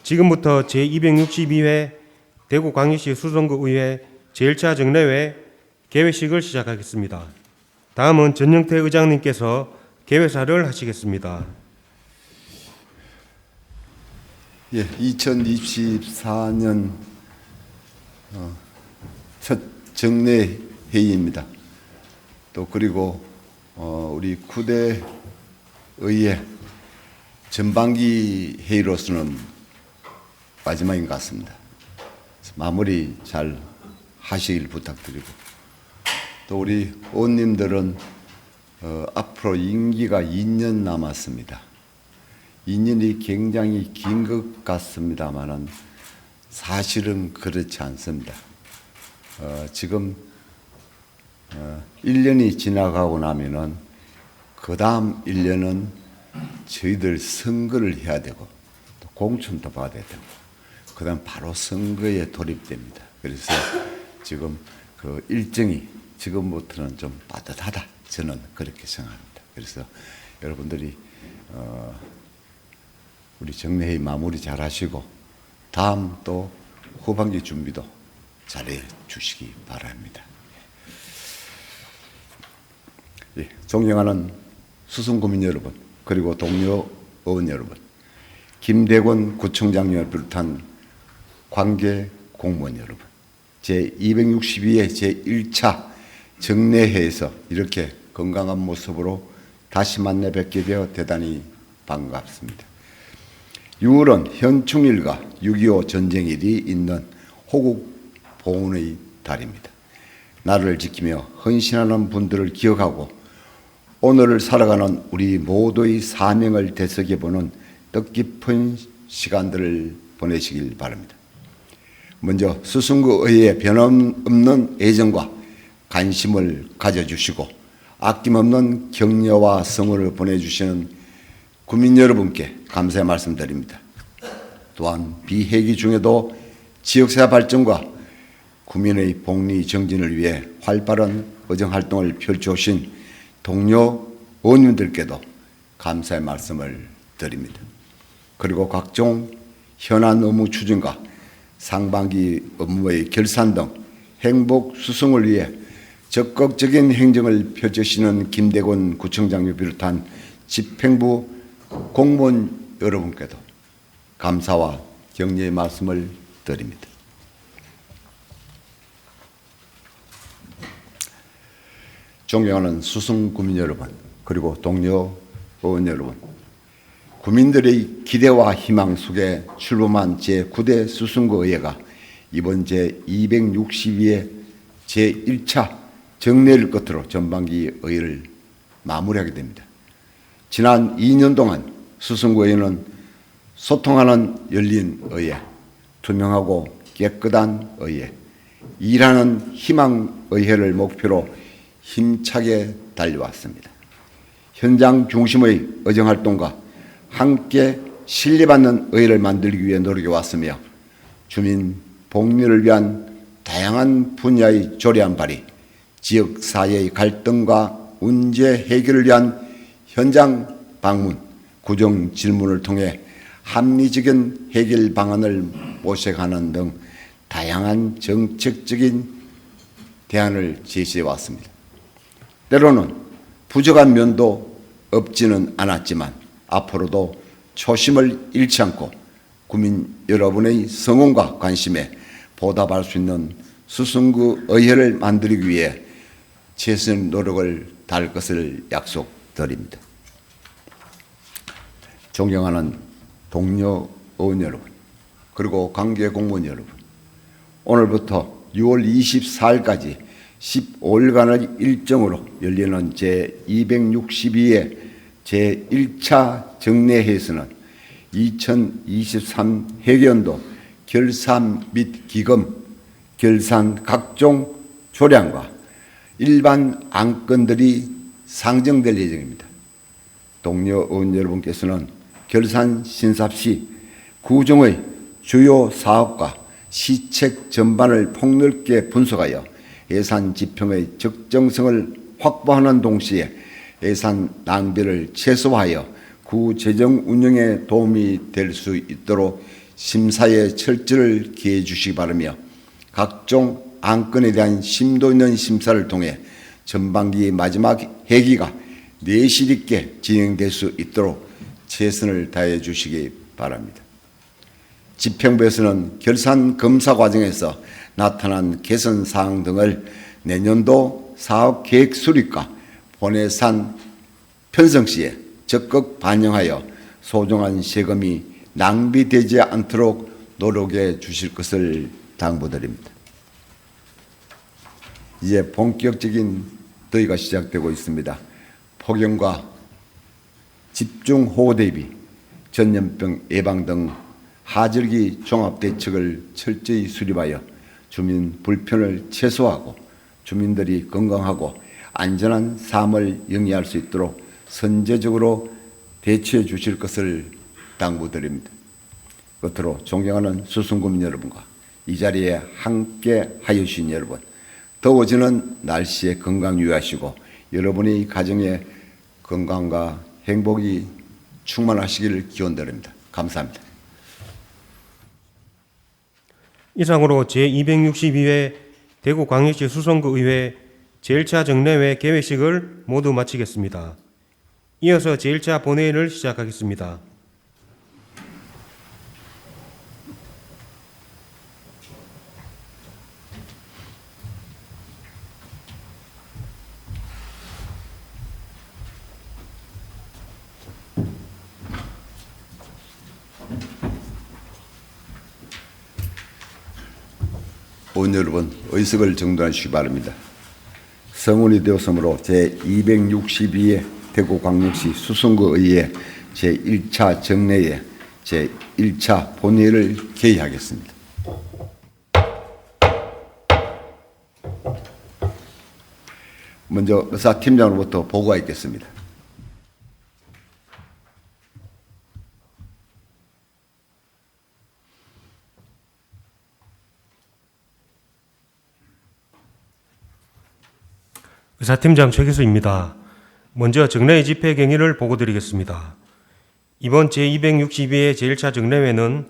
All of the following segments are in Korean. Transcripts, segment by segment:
지금부터 제262회 대구광역시 수성구의회 제1차 정례회 개회식을 시작하겠습니다. 다음은 전영태 의장님께서 개회사를 하시겠습니다. 예, 2024년 첫 정례 회의입니다. 또 그리고 우리 구대 의회 전반기 회의로서는 마지막인 것 같습니다. 마무리 잘 하시길 부탁드리고, 또 우리 의원님들은 앞으로 임기가 2년 남았습니다. 2년이 굉장히 긴 것 같습니다만은 사실은 그렇지 않습니다. 지금 1년이 지나가고 나면은 그 다음 1년은 저희들 선거를 해야 되고 또 공천도 받아야 되고 그 다음 바로 선거에 돌입됩니다. 그래서 지금 그 일정이 지금부터는 좀 빠듯하다, 저는 그렇게 생각합니다. 그래서 여러분들이 우리 정례회의 마무리 잘 하시고 다음 또 후반기 준비도 잘해 주시기 바랍니다. 예, 존경하는 수성구민 여러분, 그리고 동료 의원 여러분, 김대권 구청장님을 비롯한 관계 공무원 여러분, 제262회 제1차 정례회에서 이렇게 건강한 모습으로 다시 만나 뵙게 되어 대단히 반갑습니다. 6월은 현충일과 6.25 전쟁일이 있는 호국 봉헌의 달입니다. 나라를 지키며 헌신하는 분들을 기억하고 오늘을 살아가는 우리 모두의 사명을 되새겨보는 뜻깊은 시간들을 보내시길 바랍니다. 먼저 수성구의회에 변함없는 애정과 관심을 가져주시고 아낌없는 격려와 성원을 보내주시는 구민 여러분께 감사의 말씀드립니다. 또한 비회기 중에도 지역사회 발전과 구민의 복리 정진을 위해 활발한 의정활동을 펼쳐오신 동료 의원님들께도 감사의 말씀을 드립니다. 그리고 각종 현안 업무 추진과 상반기 업무의 결산 등 행복 수성을 위해 적극적인 행정을 펼치시는 김대권 구청장을 비롯한 집행부 공무원 여러분께도 감사와 격려의 말씀을 드립니다. 존경하는 수성구민 여러분, 그리고 동료 의원 여러분, 구민들의 기대와 희망 속에 출범한 제9대 수성구의회가 이번 제262회 제1차 정례를 끝으로 전반기 의회를 마무리하게 됩니다. 지난 2년 동안 수성구의회는 소통하는 열린 의회, 투명하고 깨끗한 의회, 일하는 희망 의회를 목표로 힘차게 달려왔습니다. 현장 중심의 의정활동과 함께 신뢰받는 의회를 만들기 위해 노력해왔으며 주민 복리를 위한 다양한 분야의 조례안 발의, 지역사회의 갈등과 문제 해결을 위한 현장 방문, 구정 질문을 통해 합리적인 해결 방안을 모색하는 등 다양한 정책적인 대안을 제시해 왔습니다. 때로는 부족한 면도 없지는 않았지만 앞으로도 초심을 잃지 않고 구민 여러분의 성원과 관심에 보답할 수 있는 수성구 의회를 만들기 위해 최선의 노력을 다할 것을 약속드립니다. 존경하는 동료 의원 여러분, 그리고 관계 공무원 여러분, 오늘부터 6월 24일까지 15일간의 일정으로 열리는 제262회 제1차 정례회에서는 2023 회계연도 결산 및 기금, 결산 각종 조례안과 일반 안건들이 상정될 예정입니다. 동료 의원 여러분께서는 결산 심사 시 구정의 주요 사업과 시책 전반을 폭넓게 분석하여 예산 집행의 적정성을 확보하는 동시에 예산 낭비를 최소화하여 구 재정 운영에 도움이 될 수 있도록 심사에 철저를 기해 주시기 바라며 각종 안건에 대한 심도 있는 심사를 통해 전반기 마지막 회기가 내실 있게 진행될 수 있도록 최선을 다해 주시기 바랍니다. 집행부에서는 결산 검사 과정에서 나타난 개선 사항 등을 내년도 사업 계획 수립과 본예산 편성 시에 적극 반영하여 소중한 세금이 낭비되지 않도록 노력해 주실 것을 당부드립니다. 이제 본격적인 더위가 시작되고 있습니다. 폭염과 집중호우 대비, 전염병 예방 등 하절기 종합대책을 철저히 수립하여 주민 불편을 최소화하고 주민들이 건강하고 안전한 삶을 영위할 수 있도록 선제적으로 대처해 주실 것을 당부드립니다. 끝으로 존경하는 수성구민 여러분과 이 자리에 함께 하여 주신 여러분, 더워지는 날씨에 건강 유의하시고 여러분의 가정에 건강과 행복이 충만하시기를 기원드립니다. 감사합니다. 이상으로 제262회 대구광역시 수성구의회 제1차 정례회 개회식을 모두 마치겠습니다. 이어서 제1차 본회의를 시작하겠습니다. 의원 여러분, 의석을 정돈하시기 바랍니다. 성운이 되었으므로 제262회 대구광역시 수성구의회 제1차 정례회 제1차 본회의를 개의하겠습니다. 먼저 의사팀장으로부터 보고가 있겠습니다. 의사팀장 최기수입니다. 먼저 정례회 집회 경위를 보고드리겠습니다. 이번 제262회 제1차 정례회는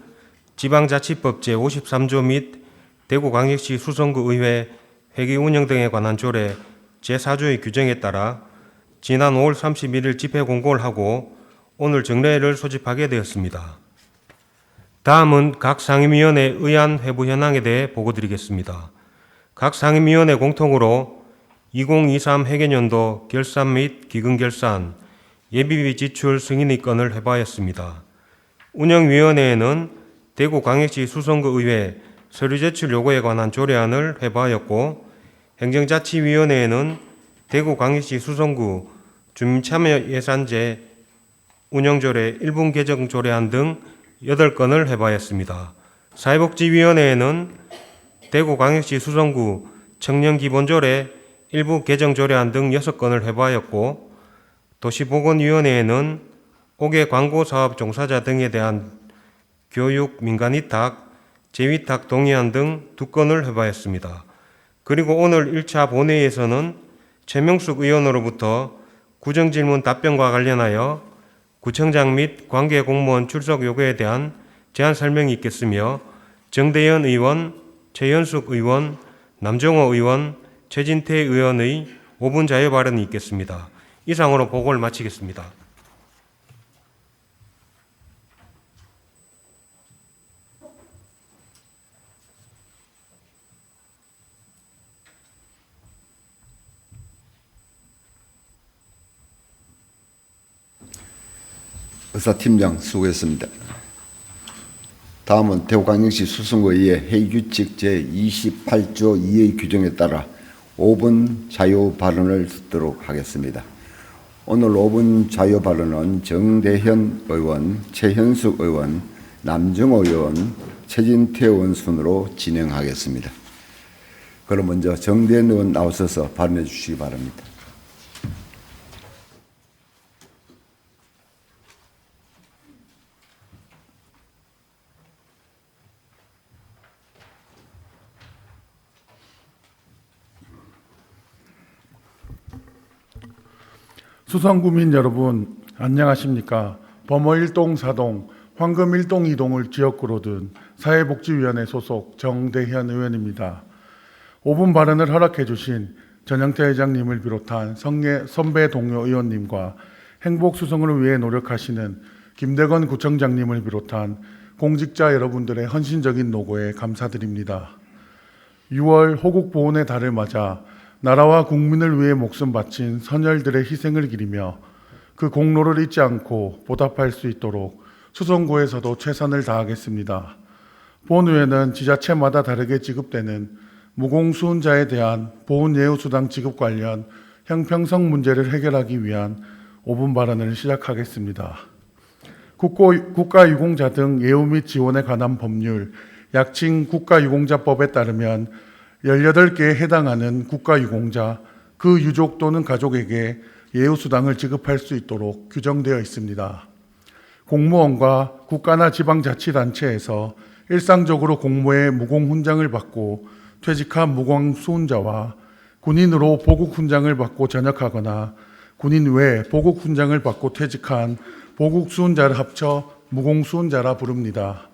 지방자치법 제53조 및 대구광역시 수성구의회 회기 운영 등에 관한 조례 제4조의 규정에 따라 지난 5월 31일 집회 공고를 하고 오늘 정례회를 소집하게 되었습니다. 다음은 각 상임위원회 의안 회부 현황에 대해 보고드리겠습니다. 각 상임위원회 공통으로 2023 회계년도 결산 및 기금결산, 예비비 지출 승인의 건을 회부하였습니다. 운영위원회에는 대구광역시 수성구의회 서류 제출 요구에 관한 조례안을 회부하였고, 행정자치위원회에는 대구광역시 수성구 주민참여예산제 운영조례 1분 개정 조례안 등 8건을 회부하였습니다. 사회복지위원회에는 대구광역시 수성구 청년기본조례 일부 개정 조례안 등 6건을 회부하였고, 도시보건위원회에는 5개 광고사업 종사자 등에 대한 교육 민간위탁, 재위탁 동의안 등 2건을 회부하였습니다. 그리고 오늘 1차 본회의에서는 최명숙 의원으로부터 구정질문 답변과 관련하여 구청장 및 관계공무원 출석 요구에 대한 제안 설명이 있겠으며, 정대현 의원, 최현숙 의원, 남정호 의원, 최진태 의원의 5분 자유 발언이 있겠습니다. 이상으로 보고를 마치겠습니다. 의사팀장 수고했습니다. 다음은 대구광역시 수성구의회 회의규칙 제28조 2의 규정에 따라 5분 자유 발언을 듣도록 하겠습니다. 오늘 5분 자유 발언은 정대현 의원, 최현숙 의원, 남정호 의원, 최진태 의원 순으로 진행하겠습니다. 그럼 먼저 정대현 의원 나오셔서 발언해 주시기 바랍니다. 수성구민 여러분 안녕하십니까. 범어일동 사동 황금 1동 2동을 지역구로 둔 사회복지위원회 소속 정대현 의원입니다. 5분 발언을 허락해 주신 전영태 회장님을 비롯한 선배 동료 의원님과 행복 수성을 위해 노력하시는 김대건 구청장님을 비롯한 공직자 여러분들의 헌신적인 노고에 감사드립니다. 6월 호국 보훈의 달을 맞아 나라와 국민을 위해 목숨 바친 선열들의 희생을 기리며 그 공로를 잊지 않고 보답할 수 있도록 수성구에서도 최선을 다하겠습니다. 본의회는 지자체마다 다르게 지급되는 무공수훈자에 대한 보훈예우수당 지급 관련 형평성 문제를 해결하기 위한 5분 발언을 시작하겠습니다. 국가유공자 등 예우 및 지원에 관한 법률, 약칭 국가유공자법에 따르면 18개에 해당하는 국가유공자, 그 유족 또는 가족에게 예우수당을 지급할 수 있도록 규정되어 있습니다. 공무원과 국가나 지방자치단체에서 일상적으로 공모에 무공훈장을 받고 퇴직한 무공수훈자와 군인으로 보국훈장을 받고 전역하거나 군인 외 보국훈장을 받고 퇴직한 보국수훈자를 합쳐 무공수훈자라 부릅니다.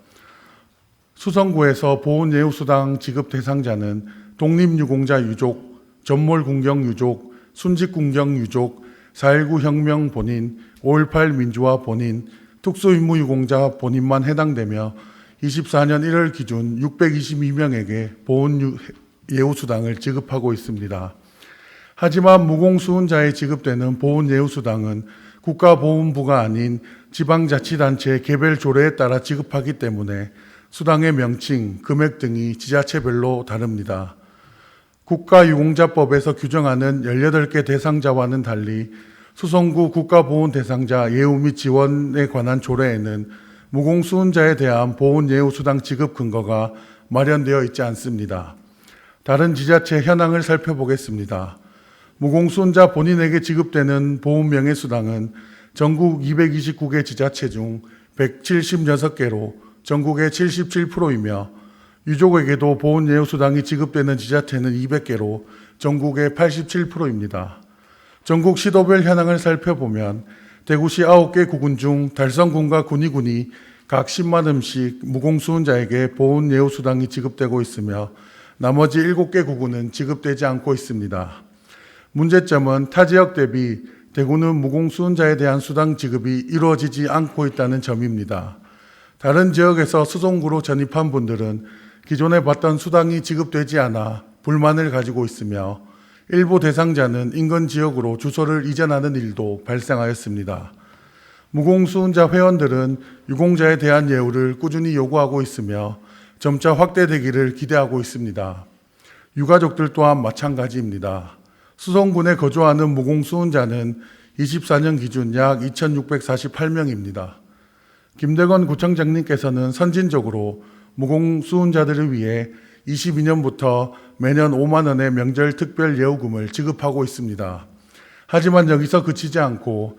수성구에서 보훈예우수당 지급 대상자는 독립유공자 유족, 전몰군경 유족, 순직군경 유족, 4.19 혁명 본인, 5.18 민주화 본인, 특수임무유공자 본인만 해당되며 24년 1월 기준 622명에게 보훈예우수당을 지급하고 있습니다. 하지만 무공수훈자에 지급되는 보훈예우수당은 국가보훈부가 아닌 지방자치단체의 개별 조례에 따라 지급하기 때문에 수당의 명칭, 금액 등이 지자체별로 다릅니다. 국가유공자법에서 규정하는 18개 대상자와는 달리 수성구 국가보훈 대상자 예우 및 지원에 관한 조례에는 무공수훈자에 대한 보훈예우수당 지급 근거가 마련되어 있지 않습니다. 다른 지자체 현황을 살펴보겠습니다. 무공수훈자 본인에게 지급되는 보훈명예수당은 전국 229개 지자체 중 176개로 전국의 77%이며 유족에게도 보훈예우수당이 지급되는 지자체는 200개로 전국의 87%입니다. 전국 시도별 현황을 살펴보면 대구시 9개 구군 중 달성군과 군위군이 각 10만 원씩 무공수훈자에게 보훈예우수당이 지급되고 있으며 나머지 7개 구군은 지급되지 않고 있습니다. 문제점은 타 지역 대비 대구는 무공수훈자에 대한 수당 지급이 이루어지지 않고 있다는 점입니다. 다른 지역에서 수성구로 전입한 분들은 기존에 받던 수당이 지급되지 않아 불만을 가지고 있으며 일부 대상자는 인근 지역으로 주소를 이전하는 일도 발생하였습니다. 무공수훈자 회원들은 유공자에 대한 예우를 꾸준히 요구하고 있으며 점차 확대되기를 기대하고 있습니다. 유가족들 또한 마찬가지입니다. 수성군에 거주하는 무공수훈자는 24년 기준 약 2,648명입니다. 김대건 구청장님께서는 선진적으로 무공수훈자들을 위해 22년부터 매년 5만 원의 명절 특별 예우금을 지급하고 있습니다. 하지만 여기서 그치지 않고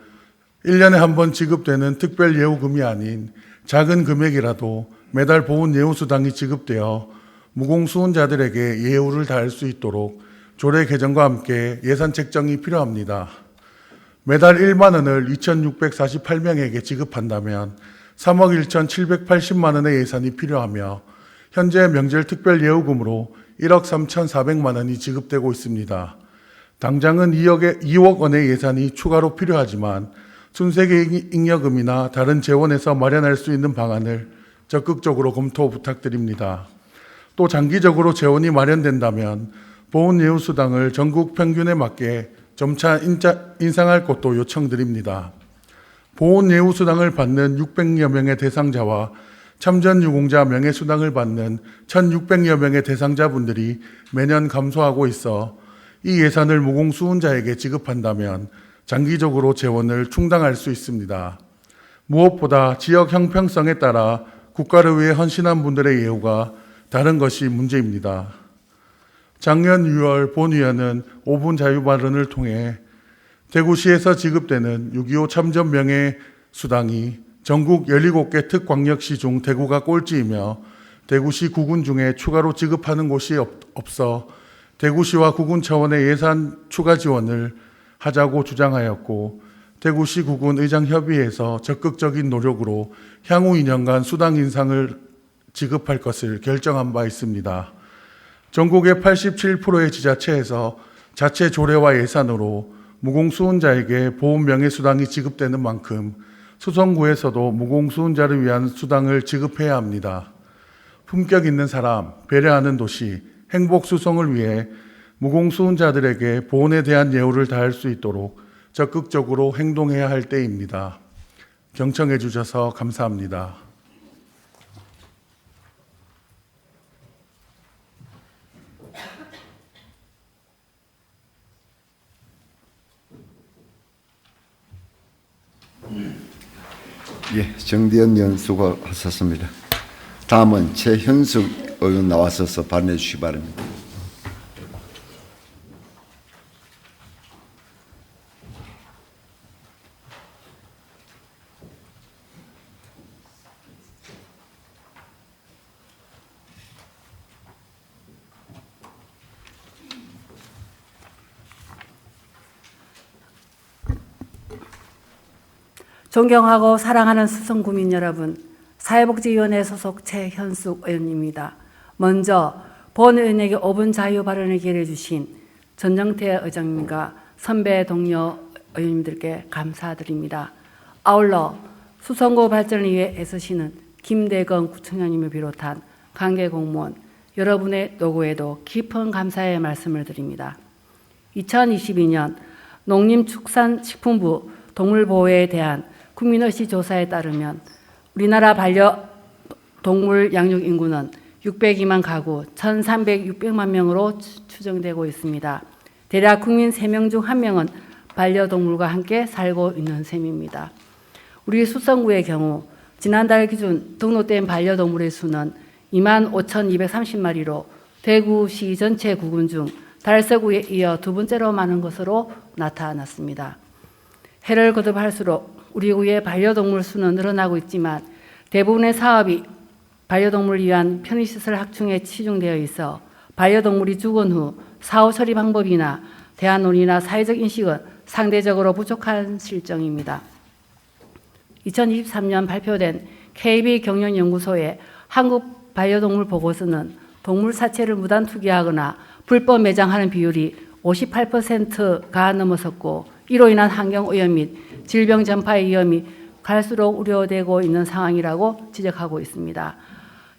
1년에 한 번 지급되는 특별 예우금이 아닌 작은 금액이라도 매달 보훈예우수당이 지급되어 무공수훈자들에게 예우를 다할 수 있도록 조례 개정과 함께 예산 책정이 필요합니다. 매달 1만 원을 2,648명에게 지급한다면 3억 1,780만 원의 예산이 필요하며 현재 명절 특별 예우금으로 1억 3,400만 원이 지급되고 있습니다. 당장은 2억 원의 예산이 추가로 필요하지만 순세계 잉여금이나 다른 재원에서 마련할 수 있는 방안을 적극적으로 검토 부탁드립니다. 또 장기적으로 재원이 마련된다면 보훈예우수당을 전국 평균에 맞게 점차 인상할 것도 요청드립니다. 보훈예우수당을 받는 600여 명의 대상자와 참전유공자 명예수당을 받는 1,600여 명의 대상자분들이 매년 감소하고 있어 이 예산을 무공수훈자에게 지급한다면 장기적으로 재원을 충당할 수 있습니다. 무엇보다 지역 형평성에 따라 국가를 위해 헌신한 분들의 예우가 다른 것이 문제입니다. 작년 6월 본위원은 5분 자유발언을 통해 대구시에서 지급되는 6.25 참전 명예수당이 전국 17개 특광역시 중 대구가 꼴찌이며 대구시 구군 중에 추가로 지급하는 곳이 없어 대구시와 구군 차원의 예산 추가 지원을 하자고 주장하였고 대구시 구군 의장협의회에서 적극적인 노력으로 향후 2년간 수당 인상을 지급할 것을 결정한 바 있습니다. 전국의 87%의 지자체에서 자체 조례와 예산으로 무공수훈자에게 보훈 명예수당이 지급되는 만큼 수성구에서도 무공수훈자를 위한 수당을 지급해야 합니다. 품격 있는 사람, 배려하는 도시, 행복 수성을 위해 무공수훈자들에게 보훈에 대한 예우를 다할 수 있도록 적극적으로 행동해야 할 때입니다. 경청해 주셔서 감사합니다. 예, 정대현 의원 수고하셨습니다. 다음은 최현숙 의원 나와서 발언해 주시기 바랍니다. 존경하고 사랑하는 수성구민 여러분, 사회복지위원회 소속 최현숙 의원입니다. 먼저 본 의원에게 5분 자유 발언을 기회해 주신 전정태 의장님과 선배 동료 의원님들께 감사드립니다. 아울러 수성구 발전을 위해 애쓰시는 김대건 구청장님을 비롯한 관계 공무원 여러분의 노고에도 깊은 감사의 말씀을 드립니다. 2022년 농림축산식품부 동물보호에 대한 국민의식 조사에 따르면 우리나라 반려동물 양육 인구는 602만 가구 1,300만 명으로 추정되고 있습니다. 대략 국민 3명 중 1명은 반려동물과 함께 살고 있는 셈입니다. 우리 수성구의 경우 지난달 기준 등록된 반려동물의 수는 25,230마리로 대구시 전체 구군 중 달서구에 이어 두 번째로 많은 것으로 나타났습니다. 해를 거듭할수록 우리 구의 반려동물 수는 늘어나고 있지만 대부분의 사업이 반려동물을 위한 편의시설 확충에 치중되어 있어 반려동물이 죽은 후 사후 처리 방법이나 대안 논의나 사회적 인식은 상대적으로 부족한 실정입니다. 2023년 발표된 KB경영연구소의 한국 반려동물 보고서는 동물 사체를 무단 투기하거나 불법 매장하는 비율이 58%가 넘어섰고 이로 인한 환경오염 및 질병 전파의 위험이 갈수록 우려되고 있는 상황이라고 지적하고 있습니다.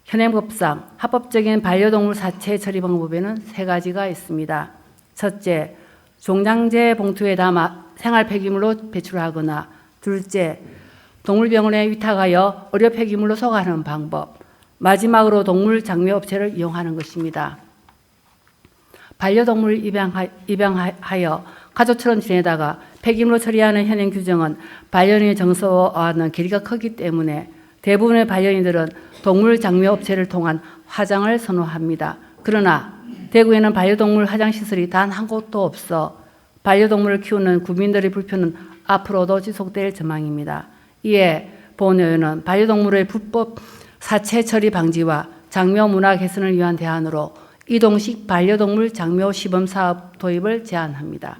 현행법상 합법적인 반려동물 사체 처리 방법에는 3가지가 있습니다. 첫째, 종량제 봉투에 담아 생활 폐기물로 배출하거나 둘째, 동물병원에 위탁하여 의료 폐기물로 소각하는 방법, 마지막으로 동물 장묘업체를 이용하는 것입니다. 반려동물 입양하여 가족처럼 지내다가 폐기물로 처리하는 현행 규정은 반려인의 정서와는 괴리가 크기 때문에 대부분의 반려인들은 동물 장묘업체를 통한 화장을 선호합니다. 그러나 대구에는 반려동물 화장시설이 단 한 곳도 없어 반려동물을 키우는 구민들의 불편은 앞으로도 지속될 전망입니다. 이에 본 의원은 반려동물의 불법 사체 처리 방지와 장묘 문화 개선을 위한 대안으로 이동식 반려동물 장묘 시범 사업 도입을 제안합니다.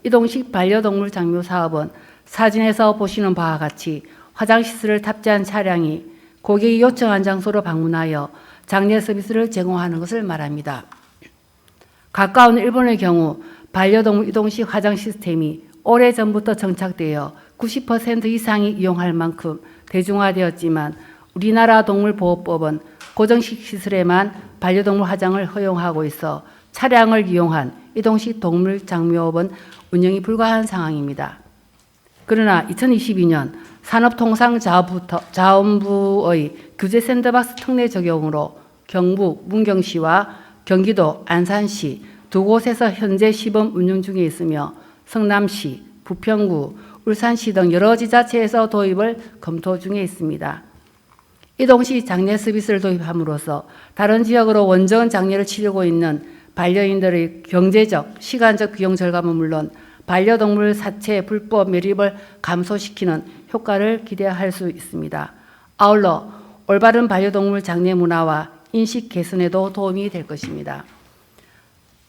이동식 반려동물 장묘 사업은 사진에서 보시는 바와 같이 화장시설을 탑재한 차량이 고객이 요청한 장소로 방문하여 장례 서비스를 제공하는 것을 말합니다. 가까운 일본의 경우 반려동물 이동식 화장 시스템이 오래전부터 정착되어 90% 이상이 이용할 만큼 대중화되었지만 우리나라 동물보호법은 고정식 시설에만 반려동물 화장을 허용하고 있어 차량을 이용한 이동식 동물 장묘업은 운영이 불가한 상황입니다. 그러나 2022년 산업통상자원부의 규제 샌드박스 특례 적용으로 경북 문경시와 경기도 안산시 두 곳에서 현재 시범 운영 중에 있으며 성남시, 부평구, 울산시 등 여러 지자체에서 도입을 검토 중에 있습니다. 이동식 장례 서비스를 도입함으로써 다른 지역으로 원전 장례를 치르고 있는 반려인들의 경제적, 시간적 비용 절감은 물론 반려동물 사체 불법 매립을 감소시키는 효과를 기대할 수 있습니다. 아울러 올바른 반려동물 장례 문화와 인식 개선에도 도움이 될 것입니다.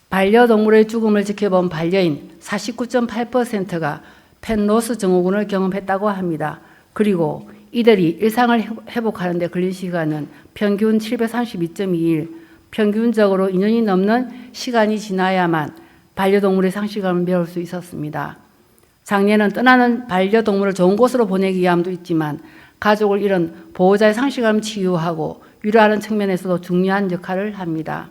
반려동물의 죽음을 지켜본 반려인 49.8%가 펜로스 증후군을 경험했다고 합니다. 그리고 이들이 일상을 회복하는 데 걸린 시간은 평균 732.2일, 평균적으로 2년이 넘는 시간이 지나야만 반려동물의 상실감을 메울 수 있었습니다. 장례는 떠나는 반려동물을 좋은 곳으로 보내기 위함도 있지만 가족을 잃은 보호자의 상실감을 치유하고 위로하는 측면에서도 중요한 역할을 합니다.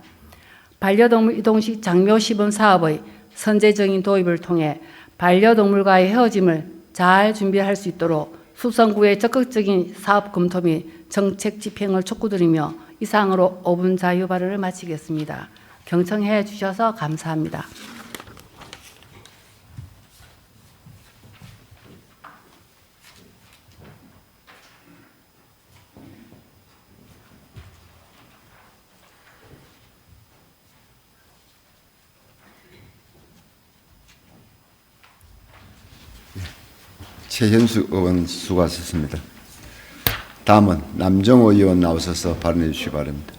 반려동물 이동식 장묘 시범 사업의 선제적인 도입을 통해 반려동물과의 헤어짐을 잘 준비할 수 있도록 수성구의 적극적인 사업 검토 및 정책 집행을 촉구드리며 이상으로 5분 자유 발언을 마치겠습니다. 경청해 주셔서 감사합니다. 최현수 의원 수고하셨습니다. 다음은 남정호 의원 나오셔서 발언해 주시기 바랍니다.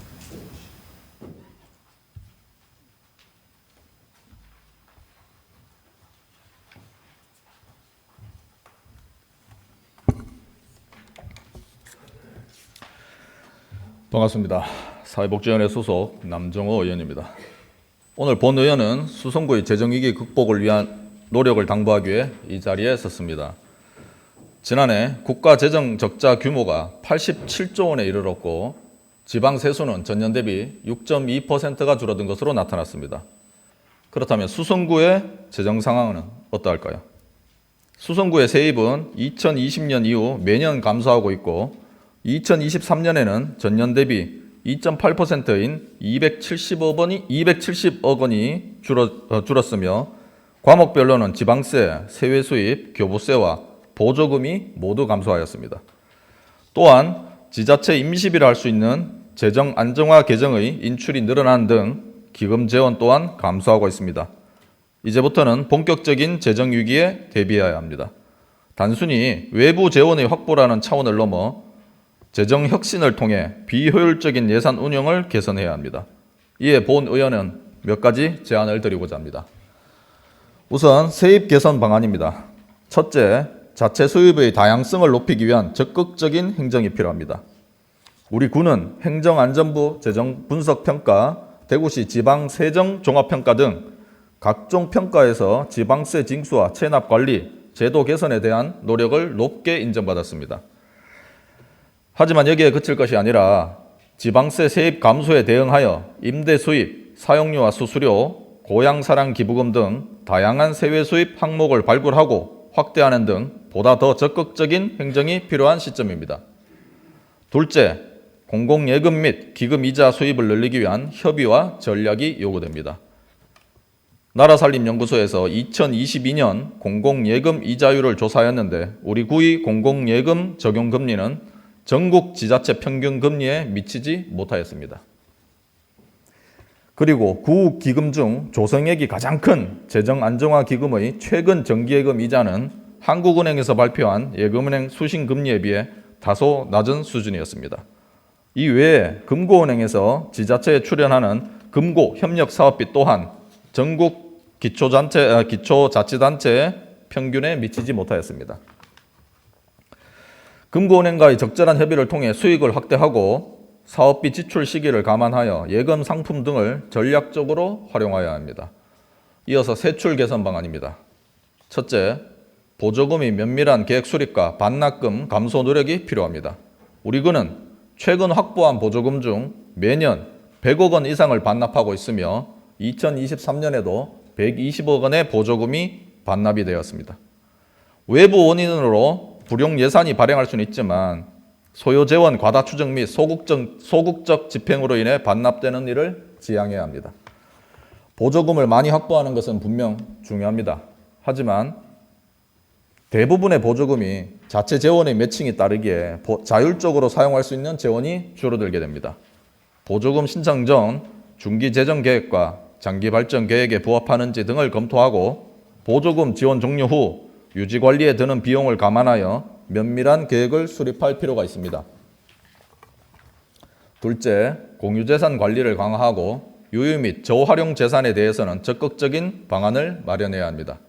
반갑습니다. 사회복지위원회 소속 남정호 의원입니다. 오늘 본 의원은 수성구의 재정위기 극복을 위한 노력을 당부하기 위해 이 자리에 섰습니다. 지난해 국가 재정 적자 규모가 87조 원에 이르렀고 지방 세수는 전년 대비 6.2%가 줄어든 것으로 나타났습니다. 그렇다면 수성구의 재정 상황은 어떠할까요? 수성구의 세입은 2020년 이후 매년 감소하고 있고 2023년에는 전년 대비 2.8%인 270억 원이 줄었으며 과목별로는 지방세, 세외 수입, 교부세와 보조금이 모두 감소하였습니다. 또한 지자체 임시비를 할 수 있는 재정 안정화 계정의 인출이 늘어난 등 기금 재원 또한 감소하고 있습니다. 이제부터는 본격적인 재정 위기에 대비해야 합니다. 단순히 외부 재원의 확보라는 차원을 넘어 재정 혁신을 통해 비효율적인 예산 운영을 개선해야 합니다. 이에 본 의원은 몇 가지 제안을 드리고자 합니다. 우선 세입 개선 방안입니다. 첫째, 자체 수입의 다양성을 높이기 위한 적극적인 행정이 필요합니다. 우리 구는 행정안전부 재정분석평가, 대구시 지방세정종합평가 등 각종 평가에서 지방세 징수와 체납관리, 제도 개선에 대한 노력을 높게 인정받았습니다. 하지만 여기에 그칠 것이 아니라 지방세 세입 감소에 대응하여 임대 수입, 사용료와 수수료, 고향사랑 기부금 등 다양한 세외 수입 항목을 발굴하고 확대하는 등 보다 더 적극적인 행정이 필요한 시점입니다. 둘째, 공공예금 및 기금이자 수입을 늘리기 위한 협의와 전략이 요구됩니다. 나라살림연구소에서 2022년 공공예금 이자율을 조사하였는데 우리 구의 공공예금 적용금리는 전국 지자체 평균 금리에 미치지 못하였습니다. 그리고 구 기금 중 조성액이 가장 큰 재정안정화기금의 최근 정기예금 이자는 한국은행에서 발표한 예금은행 수신금리에 비해 다소 낮은 수준이었습니다. 이 외에 금고은행에서 지자체에 출연하는 금고협력사업비 또한 전국 기초자치단체의 평균에 미치지 못하였습니다. 금고은행과의 적절한 협의를 통해 수익을 확대하고 사업비 지출 시기를 감안하여 예금 상품 등을 전략적으로 활용해야 합니다. 이어서 세출 개선 방안입니다. 첫째, 보조금이 면밀한 계획 수립과 반납금 감소 노력이 필요합니다. 우리 구는 최근 확보한 보조금 중 매년 100억 원 이상을 반납하고 있으며 2023년에도 120억 원의 보조금이 반납이 되었습니다. 외부 원인으로 불용 예산이 발행할 수는 있지만 소요 재원 과다 추정 및 소극적 집행으로 인해 반납되는 일을 지양해야 합니다. 보조금을 많이 확보하는 것은 분명 중요합니다. 하지만 대부분의 보조금이 자체 재원의 매칭에 따르기에 자율적으로 사용할 수 있는 재원이 줄어들게 됩니다. 보조금 신청 전 중기 재정 계획과 장기 발전 계획에 부합하는지 등을 검토하고 보조금 지원 종료 후 유지 관리에 드는 비용을 감안하여 면밀한 계획을 수립할 필요가 있습니다. 둘째, 공유재산 관리를 강화하고 유유 및 저활용 재산에 대해서는 적극적인 방안을 마련해야 합니다.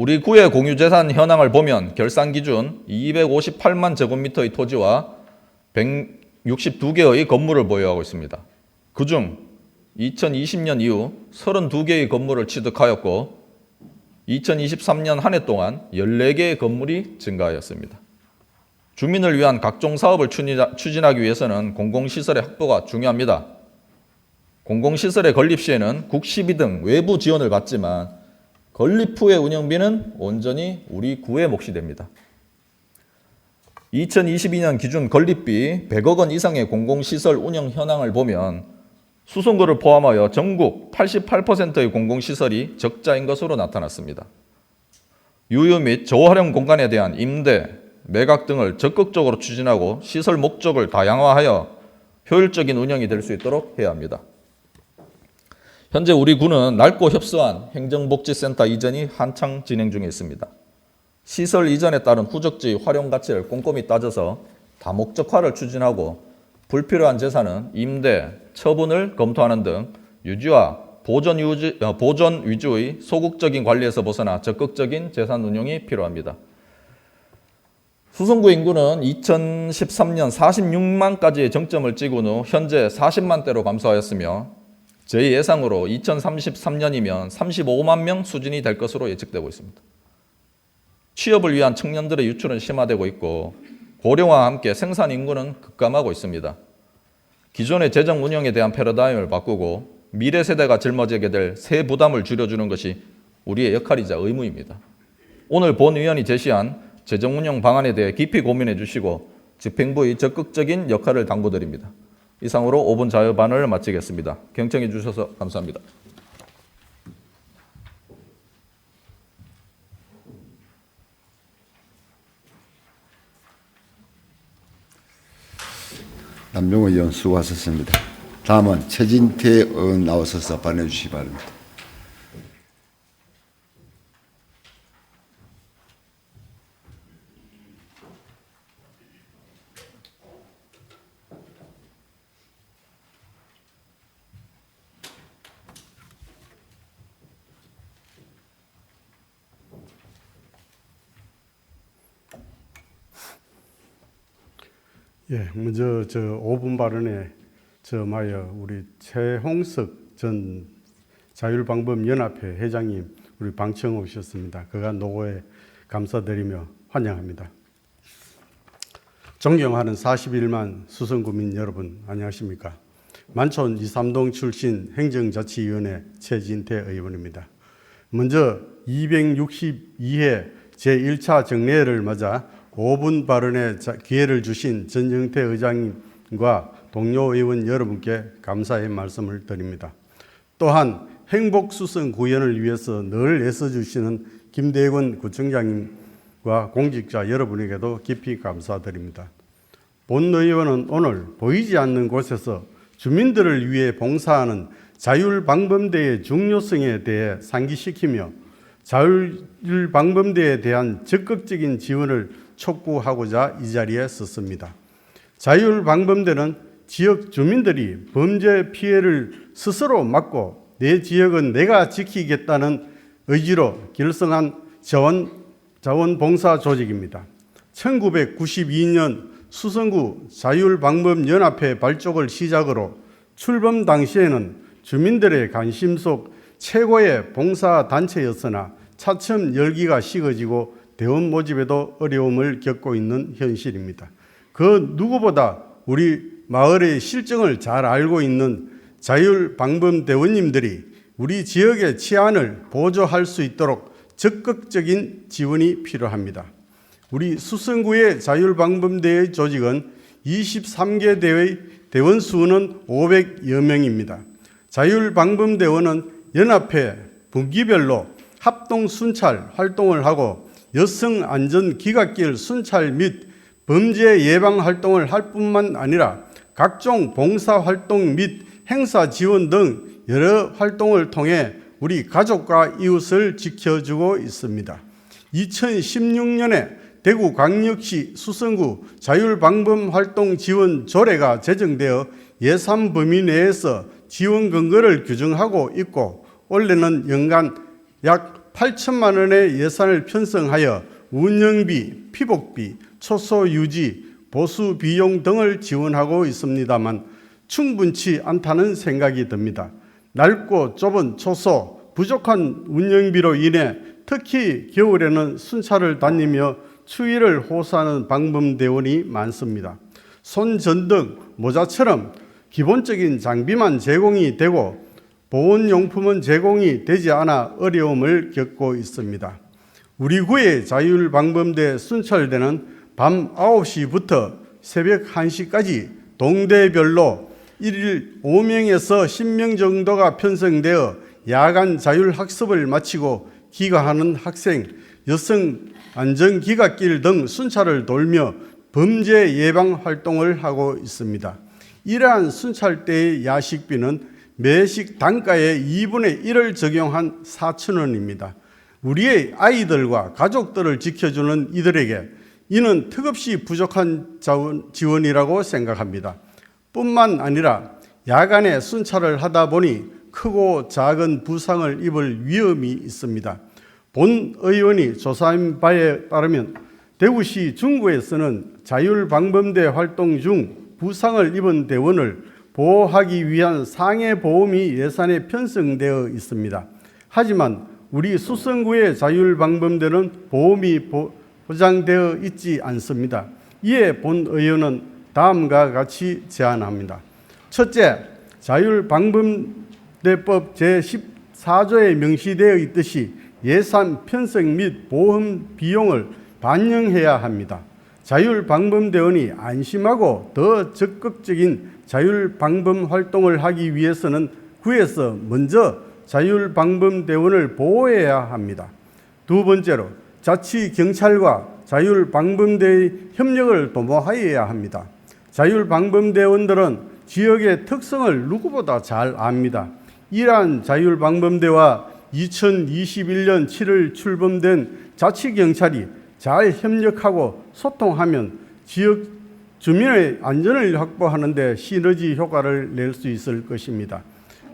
우리 구의 공유재산 현황을 보면 결산 기준 258만 제곱미터의 토지와 162개의 건물을 보유하고 있습니다. 그중 2020년 이후 32개의 건물을 취득하였고 2023년 한 해 동안 14개의 건물이 증가하였습니다. 주민을 위한 각종 사업을 추진하기 위해서는 공공시설의 확보가 중요합니다. 공공시설의 건립 시에는 국시비 등 외부 지원을 받지만 건립 후의 운영비는 온전히 우리 구의 몫이 됩니다. 2022년 기준 건립비 100억 원 이상의 공공시설 운영 현황을 보면 수성구를 포함하여 전국 88%의 공공시설이 적자인 것으로 나타났습니다. 유휴 및 저활용 공간에 대한 임대, 매각 등을 적극적으로 추진하고 시설 목적을 다양화하여 효율적인 운영이 될 수 있도록 해야 합니다. 현재 우리 구는 낡고 협소한 행정복지센터 이전이 한창 진행 중에 있습니다. 시설 이전에 따른 후적지의 활용 가치를 꼼꼼히 따져서 다목적화를 추진하고 불필요한 재산은 임대, 처분을 검토하는 등 유지와 보존 위주의 소극적인 관리에서 벗어나 적극적인 재산 운용이 필요합니다. 수성구 인구는 2013년 46만까지의 정점을 찍은 후 현재 40만대로 감소하였으며 제 예상으로 2033년이면 35만 명 수준이 될 것으로 예측되고 있습니다. 취업을 위한 청년들의 유출은 심화되고 있고 고령화와 함께 생산 인구는 급감하고 있습니다. 기존의 재정 운영에 대한 패러다임을 바꾸고 미래 세대가 짊어지게 될 세 부담을 줄여주는 것이 우리의 역할이자 의무입니다. 오늘 본 의원이 제시한 재정 운영 방안에 대해 깊이 고민해 주시고 집행부의 적극적인 역할을 당부드립니다. 이상으로 5분 자유반을 마치겠습니다. 경청해 주셔서 감사합니다. 남병호 의원 수고하셨습니다. 다음은 최진태 의원 나오셔서 발언해 주시기 바랍니다. 예, 먼저 5분 발언에 우리 최홍석 전 자율방법연합회 회장님, 우리 방청 오셨습니다. 그간 노고에 감사드리며 환영합니다. 존경하는 41만 수성구민 여러분, 안녕하십니까? 만촌 23동 출신 행정자치위원회 최진태 의원입니다. 먼저 262회 제1차 정례를 맞아 5분 발언의 기회를 주신 전영태 의장님과 동료 의원 여러분께 감사의 말씀을 드립니다. 또한 행복수성 구현을 위해서 늘 애써주시는 김대권 구청장님과 공직자 여러분에게도 깊이 감사드립니다. 본 의원은 오늘 보이지 않는 곳에서 주민들을 위해 봉사하는 자율방범대의 중요성에 대해 상기시키며 자율방범대에 대한 적극적인 지원을 촉구하고자 이 자리에 섰습니다. 자율방범대는 지역 주민들이 범죄 피해를 스스로 막고 내 지역은 내가 지키겠다는 의지로 결성한 자원봉사 조직입니다. 1992년 수성구 자율방범연합회 발족을 시작으로 출범 당시에는 주민들의 관심 속 최고의 봉사단체였으나 차츰 열기가 식어지고 대원 모집에도 어려움을 겪고 있는 현실입니다. 그 누구보다 우리 마을의 실정을 잘 알고 있는 자율방범대원님들이 우리 지역의 치안을 보조할 수 있도록 적극적인 지원이 필요합니다. 우리 수성구의 자율방범대의 조직은 23개 대의 대원 수는 500여 명입니다. 자율방범대원은 연합회 분기별로 합동 순찰 활동을 하고 여성 안전 기각길 순찰 및 범죄 예방 활동을 할 뿐만 아니라 각종 봉사 활동 및 행사 지원 등 여러 활동을 통해 우리 가족과 이웃을 지켜주고 있습니다. 2016년에 대구광역시 수성구 자율방범활동 지원 조례가 제정되어 예산 범위 내에서 지원 근거를 규정하고 있고 올해는 연간 약 약 8천만 원의 예산을 편성하여 운영비, 피복비, 초소 유지, 보수 비용 등을 지원하고 있습니다만 충분치 않다는 생각이 듭니다. 넓고 좁은 초소, 부족한 운영비로 인해 특히 겨울에는 순찰을 다니며 추위를 호소하는 방범대원이 많습니다. 손전등, 모자처럼 기본적인 장비만 제공이 되고 보온용품은 제공이 되지 않아 어려움을 겪고 있습니다. 우리 구의 자율방범대 순찰대는 밤 9시부터 새벽 1시까지 동대별로 1일 5명에서 10명 정도가 편성되어 야간 자율학습을 마치고 귀가하는 학생, 여성 안전기갓길 등 순찰을 돌며 범죄 예방 활동을 하고 있습니다. 이러한 순찰대의 야식비는 매식 단가의 2분의 1을 적용한 4,000원입니다. 우리의 아이들과 가족들을 지켜주는 이들에게 이는 턱없이 부족한 지원이라고 생각합니다. 뿐만 아니라 야간에 순찰을 하다 보니 크고 작은 부상을 입을 위험이 있습니다. 본 의원이 조사한 바에 따르면 대구시 중구에서는 자율방범대 활동 중 부상을 입은 대원을 보호하기 위한 상해보험이 예산에 편성되어 있습니다. 하지만 우리 수성구의 자율방범대는 보험이 보장되어 있지 않습니다. 이에 본 의원은 다음과 같이 제안합니다. 첫째, 자율방범대법 제14조에 명시되어 있듯이 예산 편성 및 보험 비용을 반영해야 합니다. 자율방범대원이 안심하고 더 적극적인 자율방범 활동을 하기 위해서는 구에서 먼저 자율방범대원을 보호해야 합니다. 두 번째로 자치경찰과 자율방범대의 협력을 도모하여야 합니다. 자율방범대원들은 지역의 특성을 누구보다 잘 압니다. 이러한 자율방범대와 2021년 7월 출범된 자치경찰이 잘 협력하고 소통하면 지역 주민의 안전을 확보하는 데 시너지 효과를 낼 수 있을 것입니다.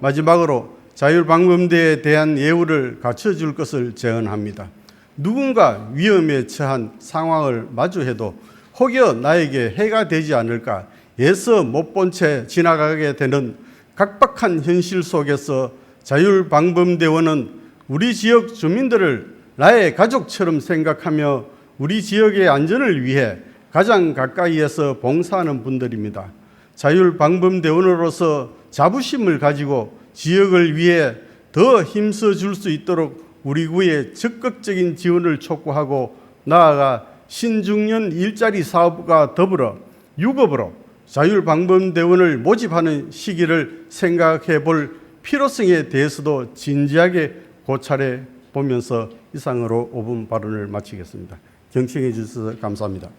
마지막으로 자율방범대에 대한 예우를 갖춰줄 것을 제언합니다. 누군가 위험에 처한 상황을 마주해도 혹여 나에게 해가 되지 않을까 애써 못 본 채 지나가게 되는 각박한 현실 속에서 자율방범대원은 우리 지역 주민들을 나의 가족처럼 생각하며 우리 지역의 안전을 위해 가장 가까이에서 봉사하는 분들입니다. 자율방범대원으로서 자부심을 가지고 지역을 위해 더 힘써 줄 수 있도록 우리 구에 적극적인 지원을 촉구하고 나아가 신중년 일자리 사업과 더불어 유급으로 자율방범대원을 모집하는 시기를 생각해 볼 필요성에 대해서도 진지하게 고찰해 보면서 이상으로 5분 발언을 마치겠습니다. 경청해 주셔서 감사합니다.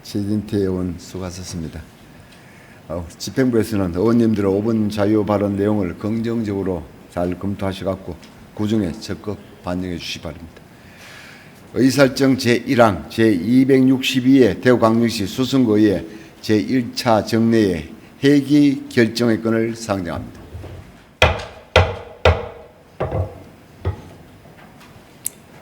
최진태 의원 수고하셨습니다. 집행부에서는 의원님들의 5분 자유 발언 내용을 긍정적으로 잘 검토하셔갖고 그중에 적극 반영해 주시기 바랍니다. 의사일정 제1항 제262의 대구광역시 수성구의회 제1차 정례의 회기 결정의 건을 상정합니다.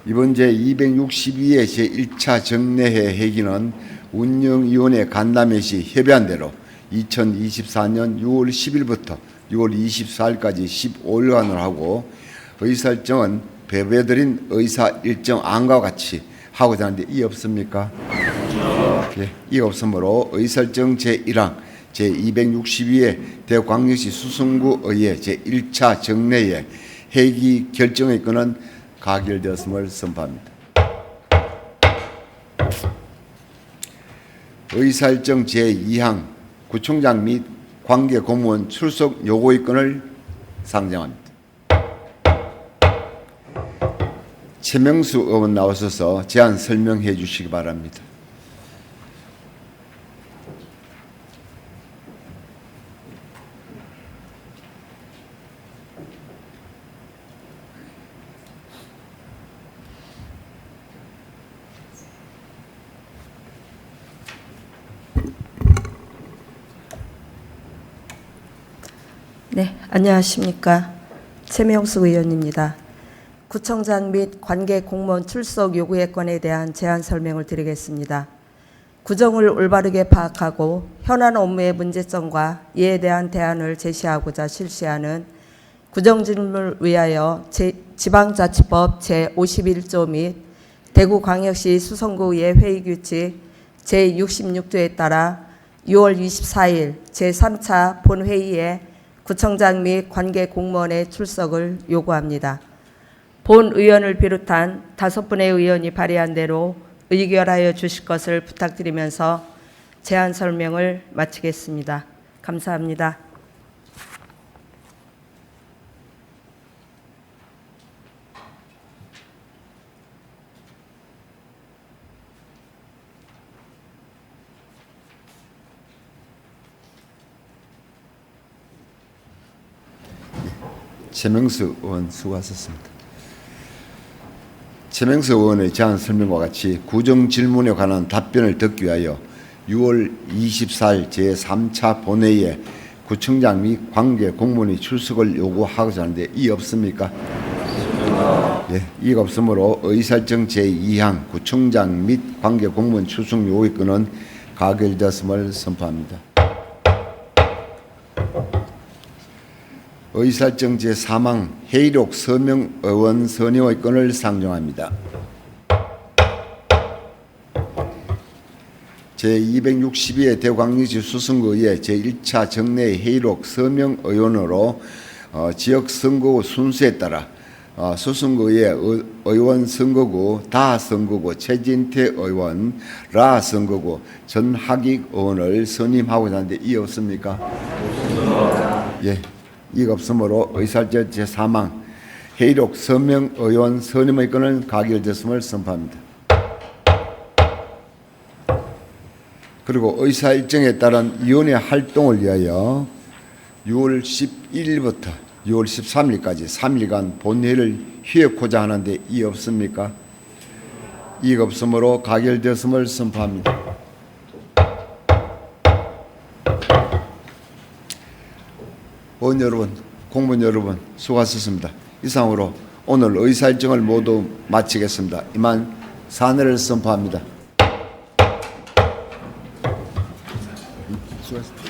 이번 제262의 제1차 정례회 회기는 운영위원회 간담회 시 협의한 대로 2024년 6월 10일부터 6월 24일까지 15일간으로 하고 의사일정은 배부해드린 의사일정안과 같이 하고자 하는데 이의 없습니까? 예, 이의 없으므로 의사일정 제1항 제262의 대구광역시 수성구의회 제1차 정례의 회기 결정의 건은 가결되었음을 선포합니다. 의사일정 제2항 구청장 및 관계 공무원 출석 요구의 건을 상정합니다. 최명수 의원 나오셔서 제안 설명해 주시기 바랍니다. 네, 안녕하십니까. 최명수 의원입니다. 구청장 및 관계 공무원 출석 요구의 건에 대한 제안 설명을 드리겠습니다. 구정을 올바르게 파악하고 현안 업무의 문제점과 이에 대한 대안을 제시하고자 실시하는 구정질문을 위하여 지방자치법 제51조 및 대구광역시 수성구의회 회의규칙 제66조에 따라 6월 24일 제3차 본회의에 구청장 및 관계 공무원의 출석을 요구합니다. 본 의원을 비롯한 5분의 의원이 발의한 대로 의결하여 주실 것을 부탁드리면서 제안 설명을 마치겠습니다. 감사합니다. 최명수 의원 수고하셨습니다. 최명수 의원의 제안 설명과 같이 구정 질문에 관한 답변을 듣기 위하여 6월 24일 제3차 본회의에 구청장 및 관계 공무원의 출석을 요구하고자 하는데 이의 없습니까? 예, 이의가 없으므로 의사일정 제2항 구청장 및 관계 공무원 출석 요구의 건은 가결되었음을 선포합니다. 의사일정 제3항 회의록 서명 의원 선임의 건을 상정합니다. 제262회 대구광역시 수성구의회 제1차 정례 회의록 서명 의원으로 지역선거구 순수에 따라 수성구의회 의원 선거구 다 선거구 최진태 의원 라 선거구 전학익 의원을 선임하고자 하는데 이의 없습니까? 예. 이가 없으므로 의사일정 제3항 회의록 서명 의원 선임의 건은 가결됐음을 선포합니다. 그리고 의사일정에 따른 위원회 활동을 위하여 6월 11일부터 6월 13일까지 3일간 본회의를 휴회코자 하는데 이의 없습니까? 이가 없으므로 가결됐음을 선포합니다. 의원 여러분, 공무원 여러분 수고하셨습니다. 이상으로 오늘 의사일정을 모두 마치겠습니다. 이만 사내를 선포합니다. 수고하셨습니다.